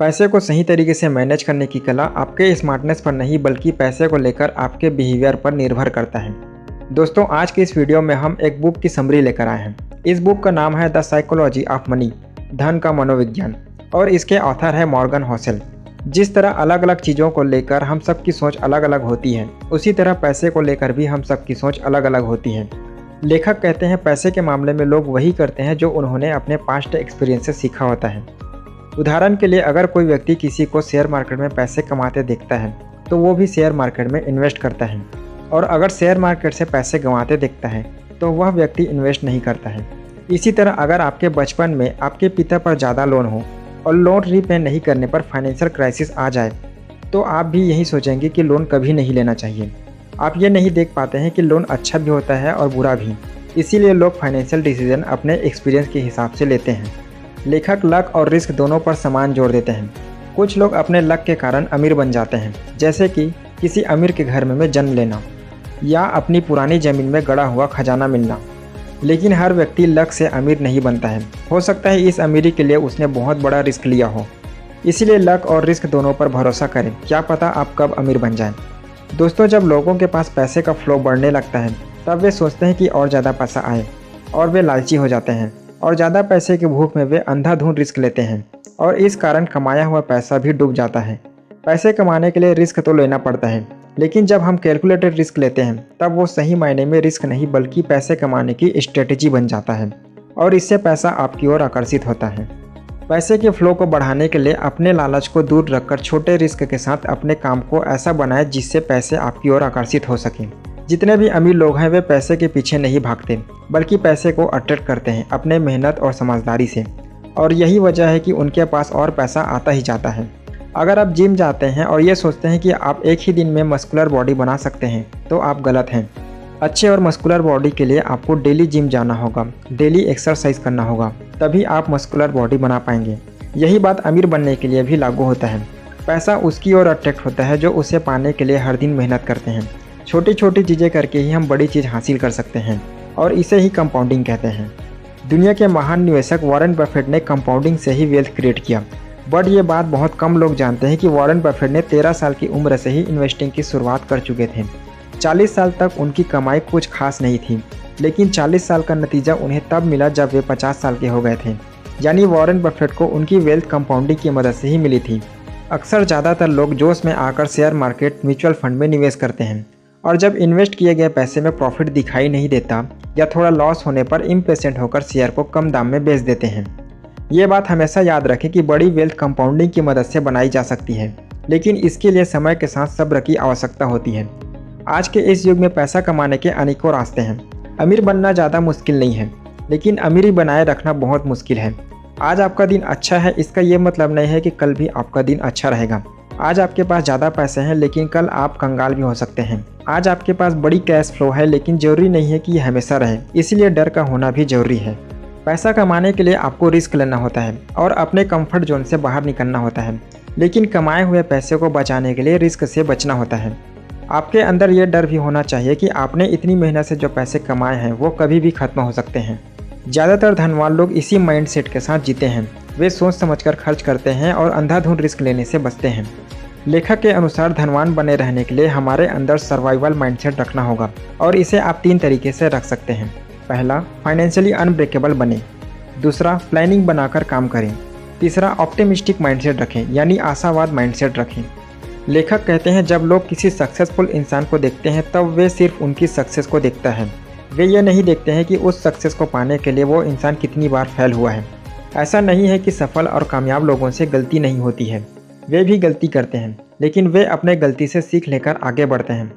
पैसे को सही तरीके से मैनेज करने की कला आपके स्मार्टनेस पर नहीं बल्कि पैसे को लेकर आपके बिहेवियर पर निर्भर करता है। दोस्तों, आज की इस वीडियो में हम एक बुक की समरी लेकर आए हैं। इस बुक का नाम है द साइकोलॉजी ऑफ मनी, धन का मनोविज्ञान, और इसके ऑथर है मॉर्गन होसेल। जिस तरह अलग अलग चीज़ों को लेकर हम सबकी सोच अलग अलग होती है, उसी तरह पैसे को लेकर भी हम सबकी सोच अलग अलग होती है। लेखक कहते हैं पैसे के मामले में लोग वही करते हैं जो उन्होंने अपने पास्ट एक्सपीरियंस से सीखा होता है। उदाहरण के लिए, अगर कोई व्यक्ति किसी को शेयर मार्केट में पैसे कमाते देखता है तो वो भी शेयर मार्केट में इन्वेस्ट करता है, और अगर शेयर मार्केट से पैसे गंवाते देखता है तो वह व्यक्ति इन्वेस्ट नहीं करता है। इसी तरह अगर आपके बचपन में आपके पिता पर ज़्यादा लोन हो और लोन रीपे नहीं करने पर फाइनेंशियल क्राइसिस आ जाए तो आप भी यही सोचेंगे कि लोन कभी नहीं लेना चाहिए। आप ये नहीं देख पाते हैं कि लोन अच्छा भी होता है और बुरा भी, इसीलिए लोग फाइनेंशियल डिसीजन अपने एक्सपीरियंस के हिसाब से लेते हैं। लेखक लक और रिस्क दोनों पर समान जोर देते हैं। कुछ लोग अपने लक के कारण अमीर बन जाते हैं, जैसे कि किसी अमीर के घर में जन्म लेना या अपनी पुरानी ज़मीन में गड़ा हुआ खजाना मिलना। लेकिन हर व्यक्ति लक से अमीर नहीं बनता है। हो सकता है इस अमीरी के लिए उसने बहुत बड़ा रिस्क लिया हो। इसीलिए लक और रिस्क दोनों पर भरोसा करें, क्या पता आप कब अमीर बन जाएं। दोस्तों, जब लोगों के पास पैसे का फ्लो बढ़ने लगता है तब वे सोचते हैं कि और ज़्यादा पैसा आए, और वे लालची हो जाते हैं, और ज़्यादा पैसे की भूख में वे अंधाधुंध रिस्क लेते हैं, और इस कारण कमाया हुआ पैसा भी डूब जाता है। पैसे कमाने के लिए रिस्क तो लेना पड़ता है, लेकिन जब हम कैलकुलेटेड रिस्क लेते हैं तब वो सही मायने में रिस्क नहीं बल्कि पैसे कमाने की स्ट्रेटेजी बन जाता है, और इससे पैसा आपकी ओर आकर्षित होता है। पैसे के फ्लो को बढ़ाने के लिए अपने लालच को दूर रखकर छोटे रिस्क के साथ अपने काम को ऐसा बनाएं जिससे पैसे आपकी ओर आकर्षित हो सकें। जितने भी अमीर लोग हैं वे पैसे के पीछे नहीं भागते बल्कि पैसे को अट्रैक्ट करते हैं अपने मेहनत और समझदारी से, और यही वजह है कि उनके पास और पैसा आता ही जाता है। अगर आप जिम जाते हैं और ये सोचते हैं कि आप एक ही दिन में मस्कुलर बॉडी बना सकते हैं तो आप गलत हैं। अच्छे और मस्कुलर बॉडी के लिए आपको डेली जिम जाना होगा, डेली एक्सरसाइज करना होगा, तभी आप मस्कुलर बॉडी बना पाएंगे। यही बात अमीर बनने के लिए भी लागू होता है। पैसा उसकी ओर अट्रैक्ट होता है जो उसे पाने के लिए हर दिन मेहनत करते हैं। छोटी छोटी चीज़ें करके ही हम बड़ी चीज़ हासिल कर सकते हैं, और इसे ही कंपाउंडिंग कहते हैं। दुनिया के महान निवेशक वॉरेन बफेट ने कंपाउंडिंग से ही वेल्थ क्रिएट किया। बट ये बात बहुत कम लोग जानते हैं कि वॉरेन बफेट ने 13 साल की उम्र से ही इन्वेस्टिंग की शुरुआत कर चुके थे। 40 साल तक उनकी कमाई कुछ खास नहीं थी, लेकिन 40 साल का नतीजा उन्हें तब मिला जब वे 50 साल के हो गए थे। यानी वॉरेन बफेट को उनकी वेल्थ कंपाउंडिंग की मदद से ही मिली थी। अक्सर ज़्यादातर लोग जोश में आकर शेयर मार्केट, म्यूचुअल फंड में निवेश करते हैं, और जब इन्वेस्ट किए गए पैसे में प्रॉफिट दिखाई नहीं देता या थोड़ा लॉस होने पर इम्पेशेंट होकर शेयर को कम दाम में बेच देते हैं। ये बात हमेशा याद रखें कि बड़ी वेल्थ कंपाउंडिंग की मदद से बनाई जा सकती है, लेकिन इसके लिए समय के साथ सब्र की आवश्यकता होती है। आज के इस युग में पैसा कमाने के अनेकों रास्ते हैं। अमीर बनना ज़्यादा मुश्किल नहीं है, लेकिन अमीरी बनाए रखना बहुत मुश्किल है। आज आपका दिन अच्छा है, इसका ये मतलब नहीं है कि कल भी आपका दिन अच्छा रहेगा। आज आपके पास ज़्यादा पैसे हैं, लेकिन कल आप कंगाल भी हो सकते हैं। आज आपके पास बड़ी कैश फ्लो है, लेकिन ज़रूरी नहीं है कि ये हमेशा रहे, इसलिए डर का होना भी ज़रूरी है। पैसा कमाने के लिए आपको रिस्क लेना होता है और अपने कंफर्ट जोन से बाहर निकलना होता है, लेकिन कमाए हुए पैसे को बचाने के लिए रिस्क से बचना होता है। आपके अंदर ये डर भी होना चाहिए कि आपने इतनी मेहनत से जो पैसे कमाए हैं वो कभी भी खत्म हो सकते हैं। ज़्यादातर धनवान लोग इसी माइंडसेट के साथ जीते हैं। वे सोच समझकर खर्च करते हैं और अंधाधुंध रिस्क लेने से बचते हैं। लेखक के अनुसार धनवान बने रहने के लिए हमारे अंदर सर्वाइवल माइंडसेट रखना होगा, और इसे आप 3 तरीके से रख सकते हैं। पहला, फाइनेंशियली अनब्रेकेबल बने। दूसरा, प्लानिंग बनाकर काम करें। तीसरा, ऑप्टिमिस्टिक माइंडसेट रखें, यानी आशावाद माइंडसेट रखें। लेखक कहते हैं जब लोग किसी सक्सेसफुल इंसान को देखते हैं तब वे सिर्फ उनकी सक्सेस को देखता है। वे ये नहीं देखते हैं कि उस सक्सेस को पाने के लिए वो इंसान कितनी बार फेल हुआ है। ऐसा नहीं है कि सफल और कामयाब लोगों से गलती नहीं होती है, वे भी गलती करते हैं, लेकिन वे अपने गलती से सीख लेकर आगे बढ़ते हैं।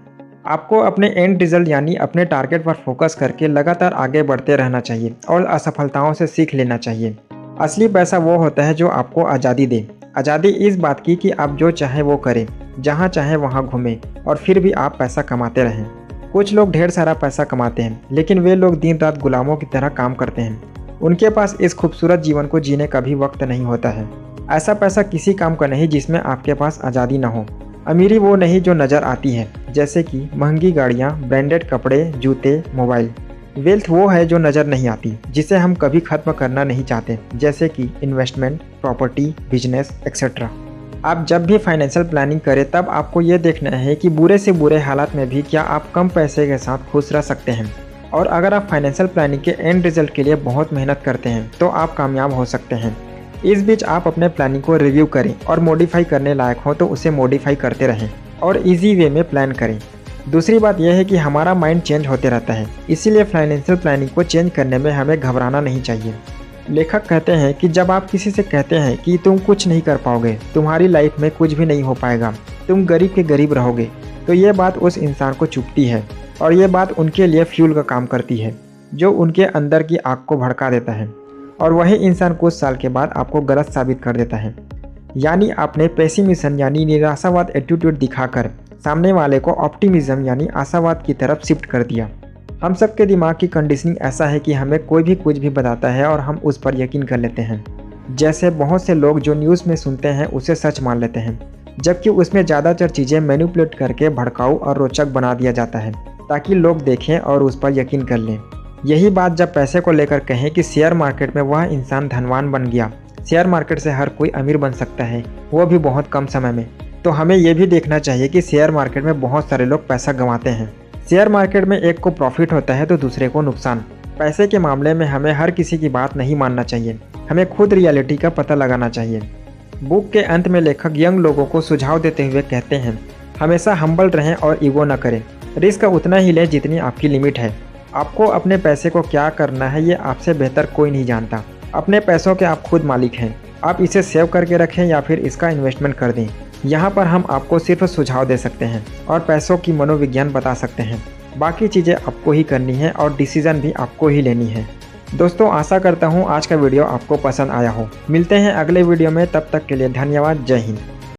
आपको अपने एंड रिजल्ट यानी अपने टारगेट पर फोकस करके लगातार आगे बढ़ते रहना चाहिए और असफलताओं से सीख लेना चाहिए। असली पैसा वो होता है जो आपको आज़ादी दे। आज़ादी इस बात की कि आप जो चाहे वो करें, जहाँ चाहे वहाँ घूमें, और फिर भी आप पैसा कमाते रहें। कुछ लोग ढेर सारा पैसा कमाते हैं, लेकिन वे लोग दिन रात गुलामों की तरह काम करते हैं। उनके पास इस खूबसूरत जीवन को जीने का भी वक्त नहीं होता है। ऐसा पैसा किसी काम का नहीं जिसमें आपके पास आज़ादी ना हो। अमीरी वो नहीं जो नज़र आती है, जैसे कि महंगी गाड़ियाँ, ब्रांडेड कपड़े, जूते, मोबाइल। वेल्थ वो है जो नज़र नहीं आती, जिसे हम कभी ख़त्म करना नहीं चाहते, जैसे कि इन्वेस्टमेंट, प्रॉपर्टी, बिजनेस एक्सेट्रा। आप जब भी फाइनेंशियल प्लानिंग करें तब आपको ये देखना है कि बुरे से बुरे हालात में भी क्या आप कम पैसे के साथ खुश रह सकते हैं। और अगर आप फाइनेंशियल प्लानिंग के एंड रिजल्ट के लिए बहुत मेहनत करते हैं तो आप कामयाब हो सकते हैं। इस बीच आप अपने प्लानिंग को रिव्यू करें और मॉडिफाई करने लायक हो तो उसे मॉडिफाई करते रहें और इजी वे में प्लान करें। दूसरी बात यह है कि हमारा माइंड चेंज होते रहता है, इसीलिए फाइनेंशियल प्लानिंग को चेंज करने में हमें घबराना नहीं चाहिए। लेखक कहते हैं कि जब आप किसी से कहते हैं कि तुम कुछ नहीं कर पाओगे, तुम्हारी लाइफ में कुछ भी नहीं हो पाएगा, तुम गरीब के गरीब रहोगे, तो ये बात उस इंसान को चुभती है और ये बात उनके लिए फ्यूल का काम करती है, जो उनके अंदर की आग को भड़का देता है और वही इंसान कुछ साल के बाद आपको गलत साबित कर देता है। यानी आपने पेसिमिज्म यानी निराशावाद एटीट्यूड दिखाकर सामने वाले को ऑप्टिमिज्म यानी आशावाद की तरफ शिफ्ट कर दिया। हम सबके दिमाग की कंडीशनिंग ऐसा है कि हमें कोई भी कुछ भी बताता है और हम उस पर यकीन कर लेते हैं। जैसे बहुत से लोग जो न्यूज़ में सुनते हैं उसे सच मान लेते हैं, जबकि उसमें ज़्यादातर चीज़ें मैनिपुलेट करके भड़काऊ और रोचक बना दिया जाता है ताकि लोग देखें और उस पर यकीन कर लें। यही बात जब पैसे को लेकर कहें कि शेयर मार्केट में वह इंसान धनवान बन गया, शेयर मार्केट से हर कोई अमीर बन सकता है, वो भी बहुत कम समय में, तो हमें ये भी देखना चाहिए कि शेयर मार्केट में बहुत सारे लोग पैसा गंवाते हैं। शेयर मार्केट में एक को प्रॉफिट होता है तो दूसरे को नुकसान। पैसे के मामले में हमें हर किसी की बात नहीं मानना चाहिए, हमें खुद रियलिटी का पता लगाना चाहिए। बुक के अंत में लेखक यंग लोगों को सुझाव देते हुए कहते हैं, हमेशा हम्बल रहें और ईगो न करें। रिस्क उतना ही लें जितनी आपकी लिमिट है। आपको अपने पैसे को क्या करना है ये आपसे बेहतर कोई नहीं जानता। अपने पैसों के आप खुद मालिक हैं। आप इसे सेव करके रखें या फिर इसका इन्वेस्टमेंट कर दें। यहाँ पर हम आपको सिर्फ सुझाव दे सकते हैं और पैसों की मनोविज्ञान बता सकते हैं। बाकी चीज़ें आपको ही करनी है और डिसीज़न भी आपको ही लेनी है। दोस्तों, आशा करता हूँ आज का वीडियो आपको पसंद आया हो। मिलते हैं अगले वीडियो में, तब तक के लिए धन्यवाद। जय हिंद।